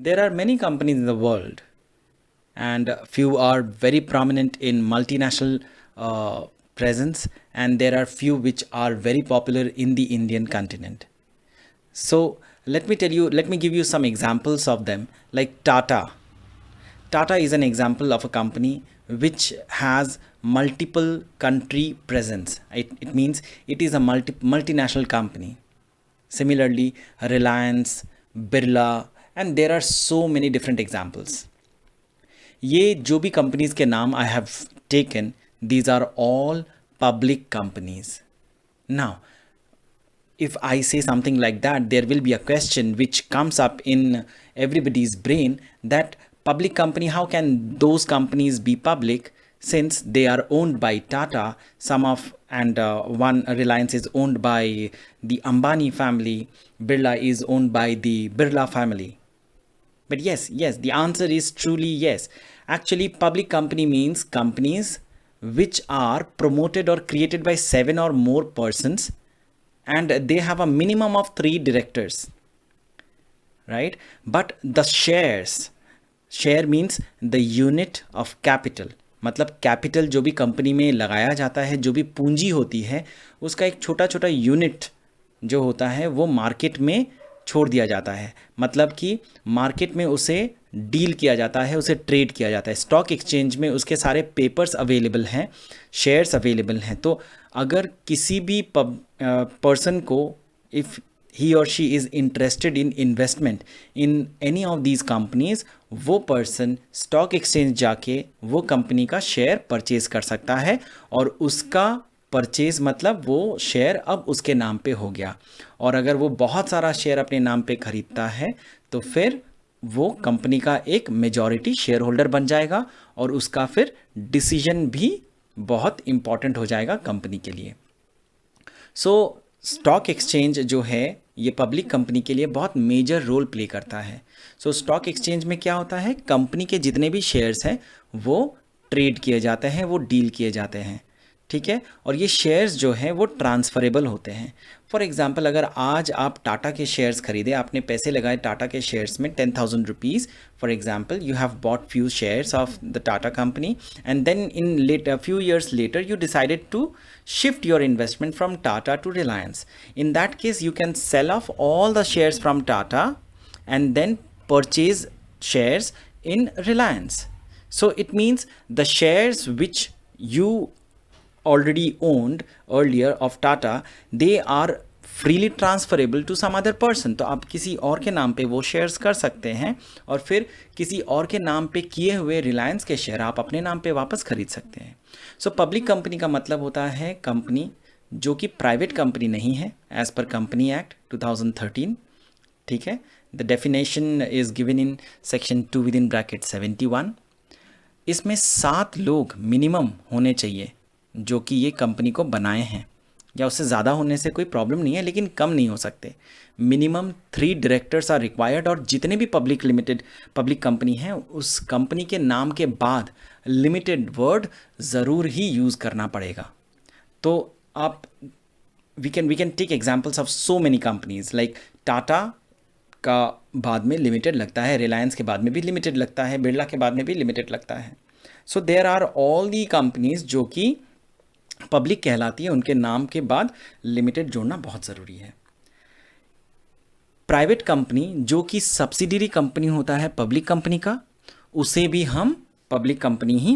There are many companies in the world, and few are very prominent in multinational presence, and there are few which are very popular in the Indian continent. So let me give you some examples of them, like Tata. Tata is an example of a company which has multiple country presence. It means it is a multinational company. Similarly, Reliance, Birla, and there are so many different examples. ये जो भी companies के नाम I have taken, these are all public companies. Now, if I say something like that, there will be a question which comes up in everybody's brain, that public company, how can those companies be public since they are owned by Tata, some of, and one Reliance is owned by the Ambani family, Birla is owned by the Birla family. But yes, the answer is truly yes. Actually, public company means companies which are promoted or created by 7 or more persons, and they have a minimum of 3 directors, right? But the share means the unit of capital. मतलब capital जो भी company में लगाया जाता है, जो भी पूंजी होती है, उसका एक छोटा छोटा यूनिट जो होता है वो मार्केट में छोड़ दिया जाता है. मतलब कि मार्केट में उसे डील किया जाता है, उसे ट्रेड किया जाता है. स्टॉक एक्सचेंज में उसके सारे पेपर्स अवेलेबल हैं, शेयर्स अवेलेबल हैं. तो अगर किसी भी पर्सन को, if he or she is interested in investment in any of these companies, वो पर्सन स्टॉक एक्सचेंज जाके वो कंपनी का शेयर परचेज कर सकता है, और उसका परचेज मतलब वो शेयर अब उसके नाम पे हो गया. और अगर वो बहुत सारा शेयर अपने नाम पे खरीदता है तो फिर वो कंपनी का एक मेजॉरिटी शेयर होल्डर बन जाएगा, और उसका फिर डिसीजन भी बहुत इम्पॉर्टेंट हो जाएगा कंपनी के लिए. सो स्टॉक एक्सचेंज जो है ये पब्लिक कंपनी के लिए बहुत मेजर रोल प्ले करता है. सो स्टॉक एक्सचेंज में क्या होता है, कंपनी के जितने भी शेयर्स हैं वो ट्रेड किए जाते हैं, वो डील किए जाते हैं, ठीक है. और ये शेयर्स जो हैं वो ट्रांसफरेबल होते हैं. फॉर एग्जांपल, अगर आज आप टाटा के शेयर्स खरीदे, आपने पैसे लगाए टाटा के शेयर्स में 10,000 rupees, for example you have bought few shares of the Tata company, and then in later few years later you decided to shift your investment from Tata to Reliance. In that case, you can sell off all the shares from Tata and then purchase shares in Reliance. So it means the shares which you already owned earlier of Tata, they are freely transferable to some other person. तो आप किसी और के नाम पे वो shares कर सकते हैं, और फिर किसी और के नाम पे किए हुए रिलायंस के शेयर आप अपने नाम पे वापस खरीद सकते हैं. सो पब्लिक कंपनी का मतलब होता है कंपनी जो कि प्राइवेट कंपनी नहीं है, एज पर कंपनी एक्ट 2013, ठीक है. The definition is given in section 2 with in bracket 71. इसमें 7 लोग मिनिमम होने चाहिए जो कि ये कंपनी को बनाए हैं, या उससे ज़्यादा होने से कोई प्रॉब्लम नहीं है, लेकिन कम नहीं हो सकते. मिनिमम 3 डायरेक्टर्स आर रिक्वायर्ड, और जितने भी पब्लिक कंपनी हैं उस कंपनी के नाम के बाद लिमिटेड वर्ड ज़रूर ही यूज़ करना पड़ेगा. तो आप we can take examples of so many companies, like Tata का बाद में लिमिटेड लगता है, रिलायंस के बाद में भी लिमिटेड लगता है, बिरला के बाद में भी लिमिटेड लगता है. So there are all the companies जो कि पब्लिक कहलाती है, उनके नाम के बाद लिमिटेड जोड़ना बहुत ज़रूरी है. प्राइवेट कंपनी जो कि सब्सिडियरी कंपनी होता है पब्लिक कंपनी का, उसे भी हम पब्लिक कंपनी ही